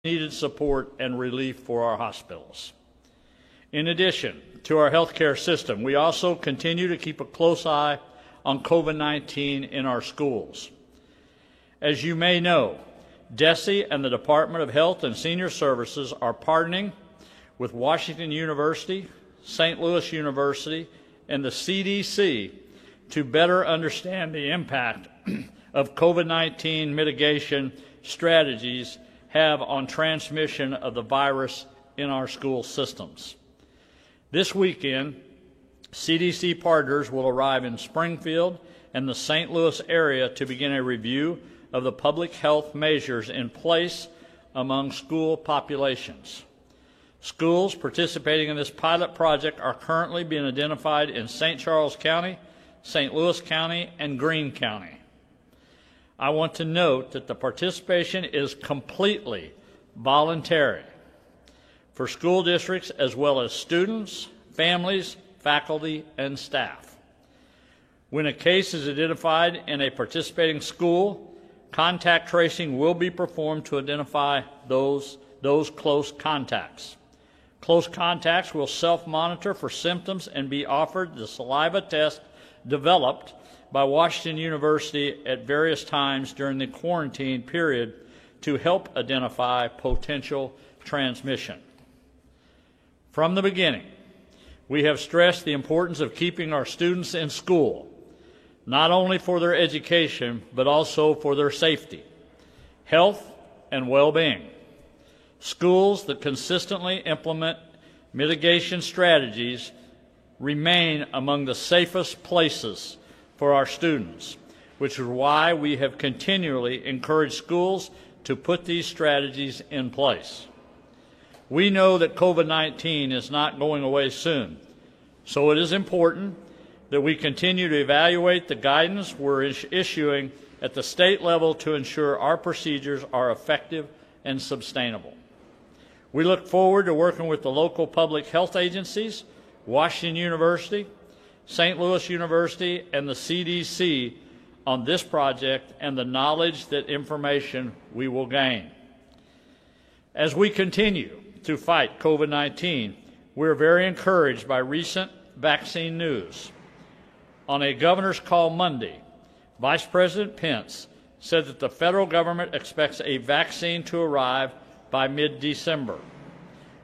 needed support and relief for our hospitals. In addition to our healthcare system, we also continue to keep a close eye on COVID-19 in our schools. As you may know, DESE and the Department of Health and Senior Services are partnering with Washington University, St. Louis University, and the CDC to better understand the impact of COVID-19 mitigation strategies have on transmission of the virus in our school systems. This weekend, CDC partners will arrive in Springfield and the St. Louis area to begin a review of the public health measures in place among school populations. Schools participating in this pilot project are currently being identified in St. Charles County, St. Louis County, and Greene County. I want to note that the participation is completely voluntary for school districts as well as students, families, faculty, and staff. When a case is identified in a participating school, contact tracing will be performed to identify those close contacts. Close contacts will self-monitor for symptoms and be offered the saliva test developed by Washington University at various times during the quarantine period to help identify potential transmission. From the beginning, we have stressed the importance of keeping our students in school, not only for their education, but also for their safety, health, and well-being. Schools that consistently implement mitigation strategies remain among the safest places for our students, which is why we have continually encouraged schools to put these strategies in place. We know that COVID-19 is not going away soon, so it is important that we continue to evaluate the guidance we're issuing at the state level to ensure our procedures are effective and sustainable. We look forward to working with the local public health agencies, Washington University, St. Louis University, and the CDC on this project and the knowledge that information we will gain. As we continue to fight COVID-19, we're very encouraged by recent vaccine news. On a governor's call Monday, Vice President Pence said that the federal government expects a vaccine to arrive by mid-December.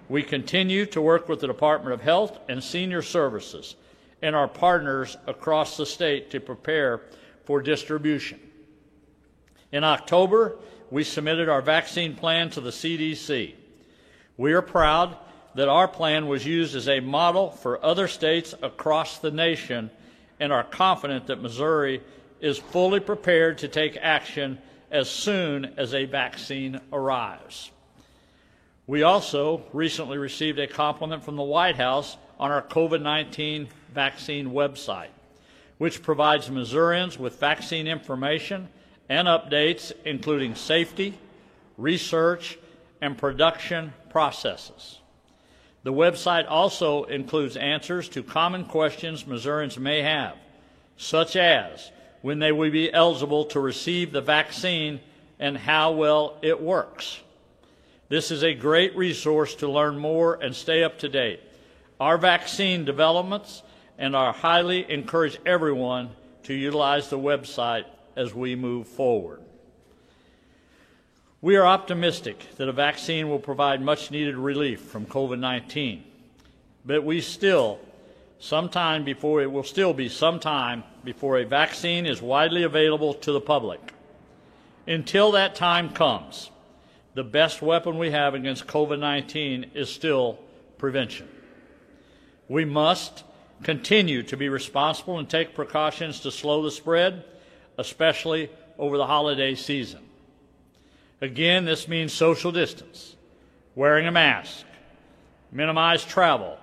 We continue to work with the Department of Health and Senior Services and our partners across the state to prepare for distribution. In October, we submitted our vaccine plan to the CDC. We are proud that our plan was used as a model for other states across the nation and are confident that Missouri is fully prepared to take action as soon as a vaccine arrives. We also recently received a compliment from the White House on our COVID-19 vaccine website, which provides Missourians with vaccine information and updates, including safety, research, and production processes. The website also includes answers to common questions Missourians may have, such as when they will be eligible to receive the vaccine and how well it works. This is a great resource to learn more and stay up to date. Our vaccine developments and I highly encourage everyone to utilize the website as we move forward. We are optimistic that a vaccine will provide much-needed relief from COVID-19, but it will still be some time before a vaccine is widely available to the public. Until that time comes, the best weapon we have against COVID-19 is still prevention. We must continue to be responsible and take precautions to slow the spread, especially over the holiday season. Again, this means social distance, wearing a mask, minimize travel,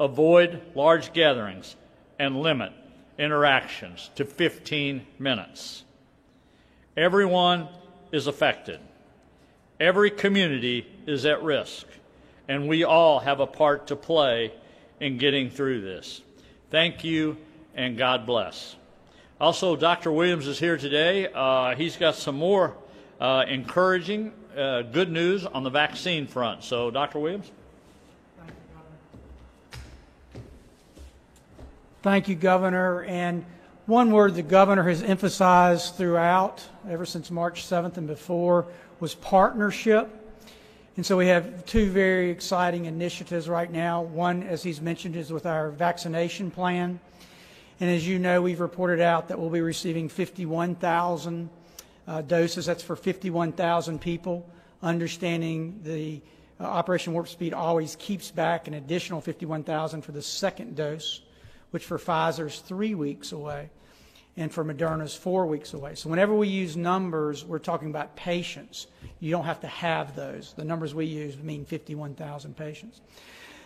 avoid large gatherings, and limit interactions to 15 minutes. Everyone is affected. Every community is at risk, and we all have a part to play in getting through this. Thank you, and God bless. Also, Dr. Williams is here today. He's got some more encouraging good news on the vaccine front. So, Dr. Williams? Thank you, Governor. And one word the Governor has emphasized throughout, ever since March 7th and before, was partnership. And so we have two very exciting initiatives right now. One, as he's mentioned, is with our vaccination plan. And as you know, we've reported out that we'll be receiving 51,000 doses. That's for 51,000 people. Understanding the Operation Warp Speed always keeps back an additional 51,000 for the second dose, which for Pfizer is 3 weeks away, and for Moderna is 4 weeks away. So whenever we use numbers, we're talking about patients. You don't have to have those. The numbers we use mean 51,000 patients.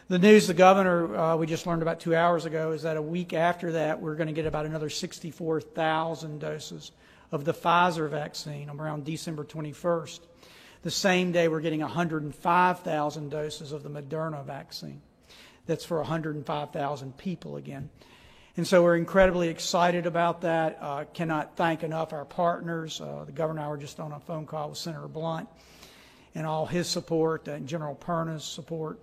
The news the Governor, we just learned about 2 hours ago, is that a week after that, we're going to get about another 64,000 doses of the Pfizer vaccine around December 21st. The same day, we're getting 105,000 doses of the Moderna vaccine. That's for 105,000 people again. And so we're incredibly excited about that. Cannot thank enough our partners. The Governor and I were just on a phone call with Senator Blunt and all his support and General Perna's support.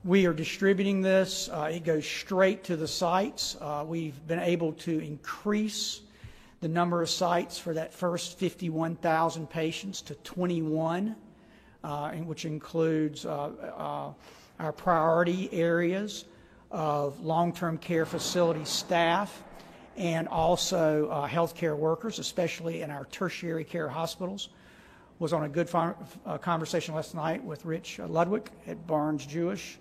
We are distributing this. It goes straight to the sites. We've been able to increase the number of sites for that first 51,000 patients to 21, which includes our priority areas of long-term care facility staff and also healthcare workers, especially in our tertiary care hospitals. Was on a good conversation last night with Rich Ludwig at Barnes-Jewish.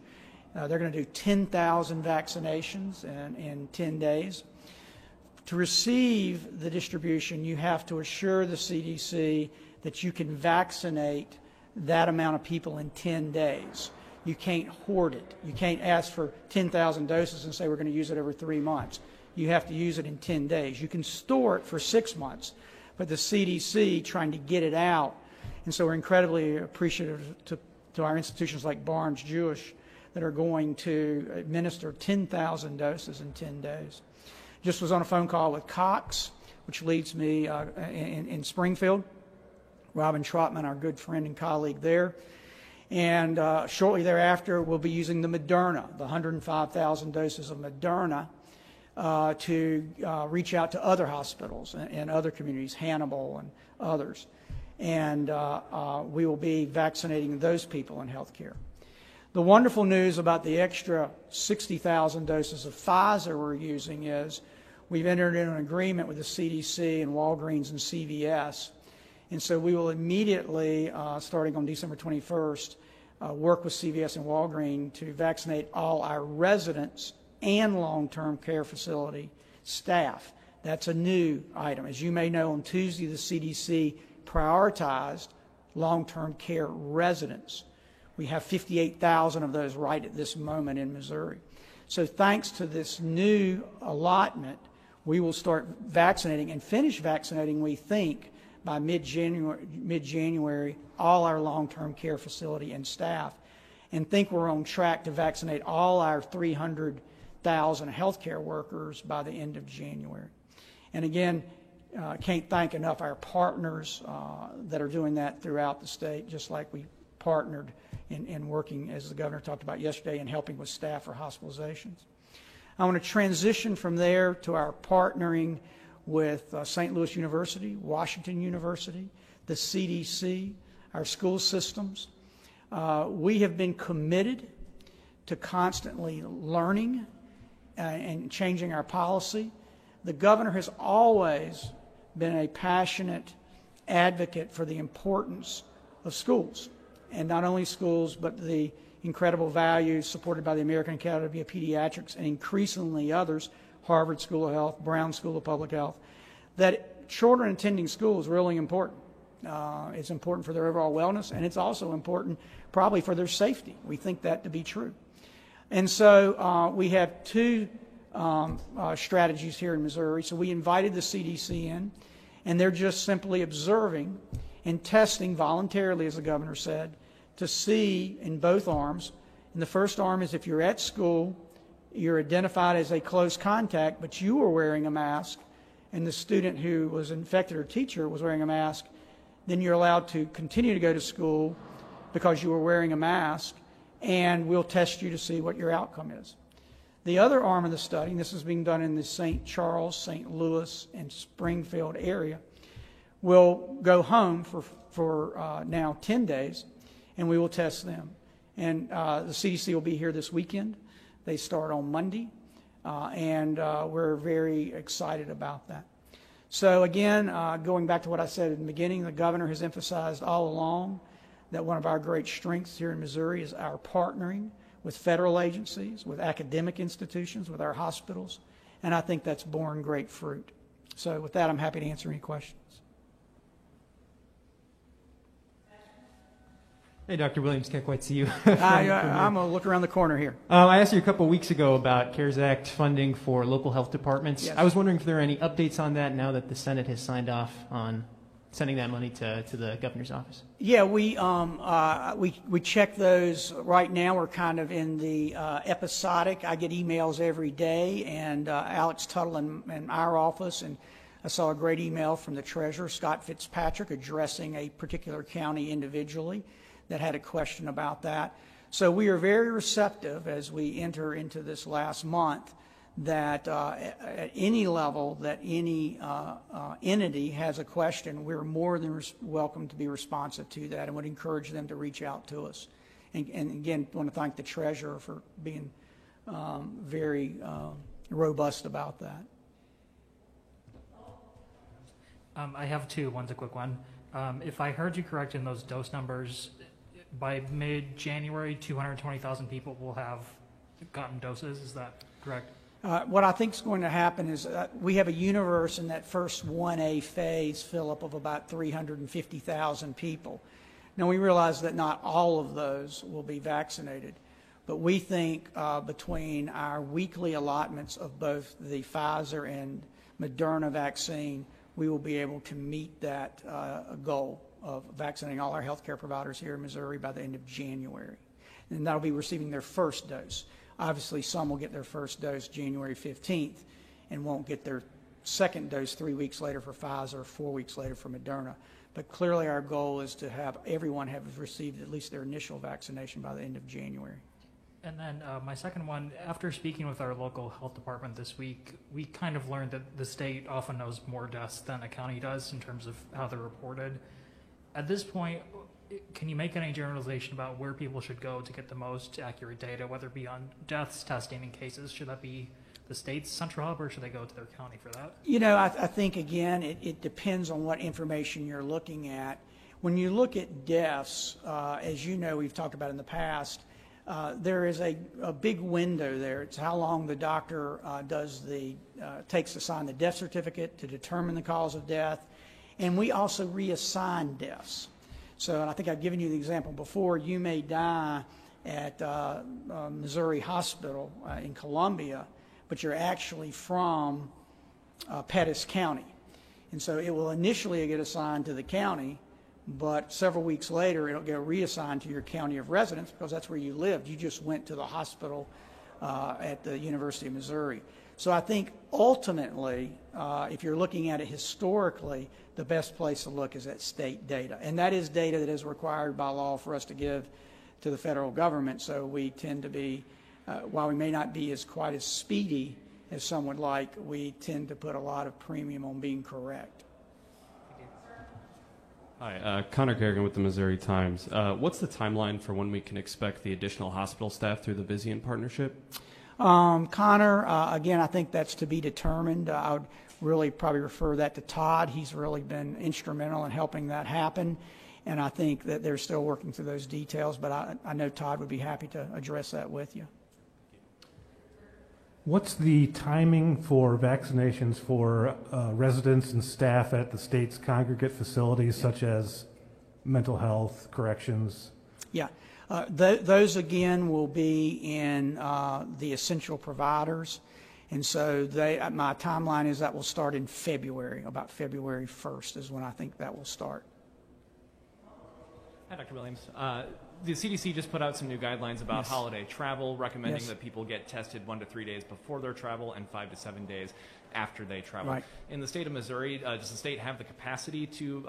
They're going to do 10,000 vaccinations in 10 days. To receive the distribution, you have to assure the CDC that you can vaccinate that amount of people in 10 days. You can't hoard it. You can't ask for 10,000 doses and say we're going to use it over 3 months. You have to use it in 10 days. You can store it for 6 months, but the CDC trying to get it out. And so we're incredibly appreciative to our institutions like Barnes-Jewish that are going to administer 10,000 doses in 10 days. Just was on a phone call with Cox, which leads me in Springfield. Robin Trotman, our good friend and colleague there. And shortly thereafter, we'll be using the Moderna, the 105,000 doses of Moderna, to reach out to other hospitals and other communities, Hannibal and others. And we will be vaccinating those people in healthcare. The wonderful news about the extra 60,000 doses of Pfizer we're using is we've entered into an agreement with the CDC and Walgreens and CVS. And so we will immediately, starting on December 21st, work with CVS and Walgreens to vaccinate all our residents and long-term care facility staff. That's a new item. As you may know, on Tuesday, the CDC prioritized long-term care residents. We have 58,000 of those right at this moment in Missouri. So thanks to this new allotment, we will start vaccinating and finish vaccinating, we think, by mid-January, all our long-term care facility and staff, and think we're on track to vaccinate all our 300,000 healthcare workers by the end of January. And again, can't thank enough our partners that are doing that throughout the state, just like we partnered in working, as the Governor talked about yesterday, in helping with staff for hospitalizations. I want to transition from there to our partnering with St. Louis University, Washington University, the CDC, our school systems. We have been committed to constantly learning and changing our policy. The Governor has always been a passionate advocate for the importance of schools, and not only schools, but the incredible values supported by the American Academy of Pediatrics and increasingly others, Harvard School of Health, Brown School of Public Health, that children attending school is really important. It's important for their overall wellness, and it's also important probably for their safety. We think that to be true. And so we have two strategies here in Missouri. So we invited the CDC in, and they're just simply observing and testing voluntarily, as the Governor said, to see in both arms. And the first arm is if you're at school, you're identified as a close contact, but you were wearing a mask, and the student who was infected or teacher was wearing a mask, then you're allowed to continue to go to school because you were wearing a mask, and we'll test you to see what your outcome is. The other arm of the study, and this is being done in the St. Charles, St. Louis, and Springfield area, will go home for now 10 days, and we will test them. And the CDC will be here this weekend. They start on Monday, and we're very excited about that. So again, going back to what I said at the beginning, the governor has emphasized all along that one of our great strengths here in Missouri is our partnering with federal agencies, with academic institutions, with our hospitals, and I think that's borne great fruit. So with that, I'm happy to answer any questions. Hey, Dr. Williams, can't quite see you. I'm going to look around the corner here. I asked you a couple weeks ago about CARES Act funding for local health departments. Yes. I was wondering if there are any updates on that now that the Senate has signed off on sending that money to the governor's office. Yeah, we check those right now. We're kind of in the episodic. I get emails every day, and Alex Tuttle in our office, and I saw a great email from the treasurer, Scott Fitzpatrick, addressing a particular county individually that had a question about that. So we are very receptive as we enter into this last month that at any level that any entity has a question, we're more than welcome to be responsive to that and would encourage them to reach out to us. And again, I want to thank the treasurer for being very robust about that. I have two. One's a quick one. If I heard you correct in those dose numbers, by mid-January, 220,000 people will have gotten doses. Is that correct? What I think is going to happen is we have a universe in that first 1A phase, Philip, of about 350,000 people. Now, we realize that not all of those will be vaccinated, but we think between our weekly allotments of both the Pfizer and Moderna vaccine, we will be able to meet that goal of vaccinating all our healthcare providers here in Missouri by the end of January. And that'll be receiving their first dose. Obviously, some will get their first dose January 15th and won't get their second dose 3 weeks later for Pfizer, 4 weeks later for Moderna. But clearly our goal is to have everyone have received at least their initial vaccination by the end of January. And then my second one, after speaking with our local health department this week, we kind of learned that the state often knows more deaths than a county does in terms of how they're reported. At this point, can you make any generalization about where people should go to get the most accurate data, whether it be on deaths, testing, and cases? Should that be the state's central hub, or should they go to their county for that? You know, I think, again, it depends on what information you're looking at. When you look at deaths, as you know, we've talked about in the past, there is a big window there. It's how long the doctor takes to sign the death certificate to determine the cause of death. And we also reassign deaths. So, and I think I've given you the example before, you may die at Missouri Hospital in Columbia, but you're actually from Pettis County. And so it will initially get assigned to the county, but several weeks later it'll get reassigned to your county of residence because that's where you lived. You just went to the hospital at the University of Missouri. So I think ultimately, if you're looking at it historically, the best place to look is at state data. And that is data that is required by law for us to give to the federal government. So we tend to be, while we may not be quite as speedy as some would like, we tend to put a lot of premium on being correct. Hi, Connor Kerrigan with the Missouri Times. What's the timeline for when we can expect the additional hospital staff through the Vizient partnership? Connor, again, I think that's to be determined. I would really probably refer that to Todd. He's really been instrumental in helping that happen, and I think that they're still working through those details, but I know Todd would be happy to address that with you. What's the timing for vaccinations for residents and staff at the state's congregate facilities, such as mental health, corrections? Yeah. Those, again, will be in the essential providers. And so my timeline is that will start in February. About February 1st is when I think that will start. Hi, Dr. Williams. The CDC just put out some new guidelines about holiday travel, recommending that people get tested 1 to 3 days before their travel and 5 to 7 days after they travel. Right. In the state of Missouri, does the state have the capacity to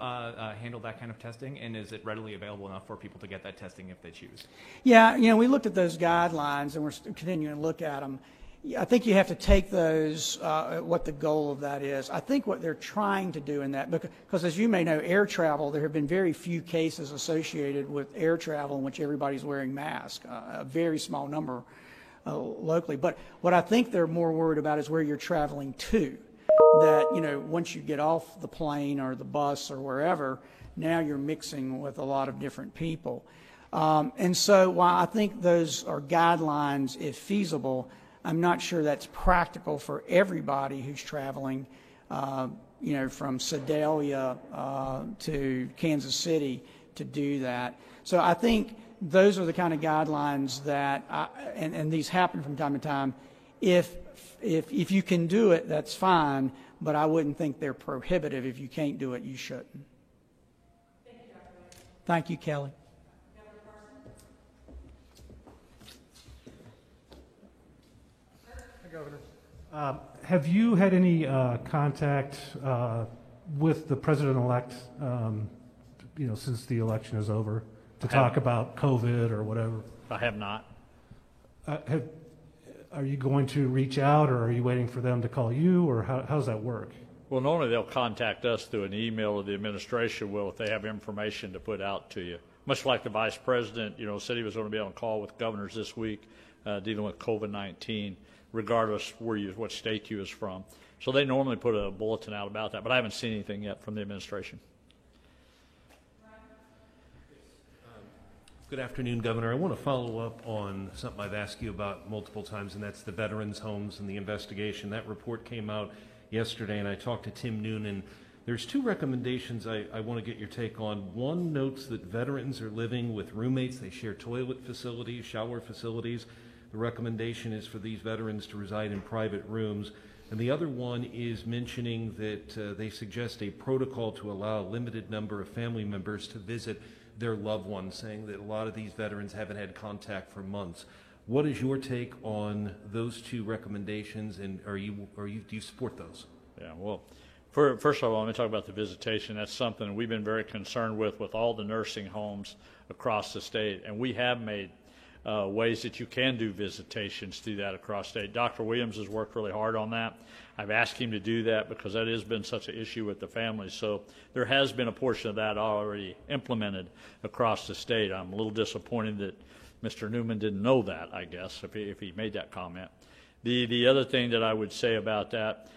handle that kind of testing, and is it readily available enough for people to get that testing if they choose? Yeah, you know, we looked at those guidelines, and we're continuing to look at them. I think you have to take those, what the goal of that is. I think what they're trying to do in that, because as you may know, air travel, there have been very few cases associated with air travel in which everybody's wearing masks, a very small number locally. But what I think they're more worried about is where you're traveling to. That, you know, once you get off the plane or the bus or wherever, now you're mixing with a lot of different people. And so while I think those are guidelines, if feasible, I'm not sure that's practical for everybody who's traveling, you know, from Sedalia to Kansas City to do that. So I think those are the kind of guidelines that, and these happen from time to time. If you can do it, that's fine, but I wouldn't think they're prohibitive. If you can't do it, you shouldn't. Thank you, Dr. Williams. Thank you, Kelly. Governor. Have you had any contact with the president-elect, you know, since the election is over, to talk about COVID or whatever? I have not. Are you going to reach out, or are you waiting for them to call you, or how does that work? Well, normally they'll contact us through an email, or the administration will if they have information to put out to you. Much like the vice president, you know, said he was going to be on a call with governors this week dealing with COVID-19. Regardless what state you was from. So they normally put a bulletin out about that, but I haven't seen anything yet from the administration. Good afternoon, Governor. I want to follow up on something I've asked you about multiple times, and that's the veterans' homes and the investigation. That report came out yesterday, and I talked to Tim Noonan. There's 2 recommendations I want to get your take on. One notes that veterans are living with roommates. They share toilet facilities, shower facilities. The recommendation is for these veterans to reside in private rooms. And the other one is mentioning that they suggest a protocol to allow a limited number of family members to visit their loved ones, saying that a lot of these veterans haven't had contact for months. What is your take on those 2 recommendations, and do you support those? Yeah, well, first of all, let me talk about the visitation. That's something we've been very concerned with all the nursing homes across the state, and we have made ways that you can do visitations through that across state. Dr. Williams has worked really hard on that. I've asked him to do that because that has been such an issue with the families. So there has been a portion of that already implemented across the state. I'm a little disappointed that Mr. Newman didn't know that, I guess, if he made that comment. The other thing that I would say about that,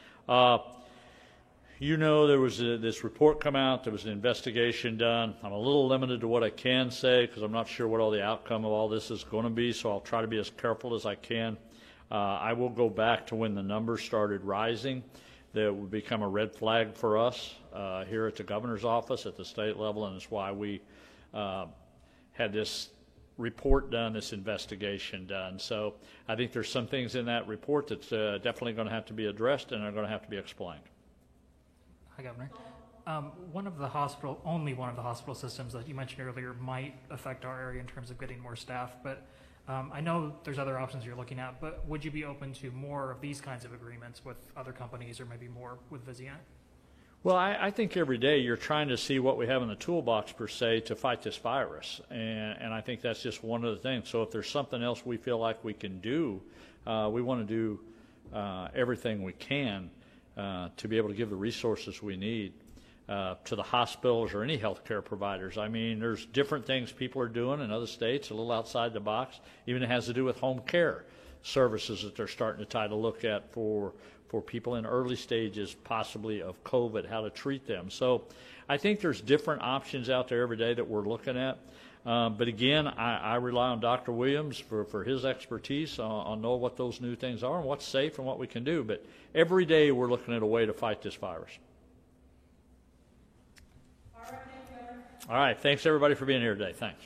you know, there was this report come out, there was an investigation done. I'm a little limited to what I can say because I'm not sure what all the outcome of all this is going to be, so I'll try to be as careful as I can. I will go back to when the numbers started rising. That would become a red flag for us here at the governor's office at the state level, and it's why we had this report done, this investigation done. So I think there's some things in that report that's definitely going to have to be addressed and are going to have to be explained. Hi, Governor. Only one of the hospital systems that you mentioned earlier might affect our area in terms of getting more staff, but I know there's other options you're looking at, but would you be open to more of these kinds of agreements with other companies or maybe more with Vizient? Well, I think every day you're trying to see what we have in the toolbox, per se, to fight this virus, and I think that's just one of the things. So if there's something else we feel like we can do, we want to do everything we can to be able to give the resources we need to the hospitals or any healthcare providers. I mean, there's different things people are doing in other states, a little outside the box. Even it has to do with home care services that they're starting to try to look at for people in early stages, possibly of COVID, how to treat them. So I think there's different options out there every day that we're looking at. But again, I rely on Dr. Williams for his expertise on know what those new things are and what's safe and what we can do. But every day we're looking at a way to fight this virus. All right, thanks everybody for being here today. Thanks.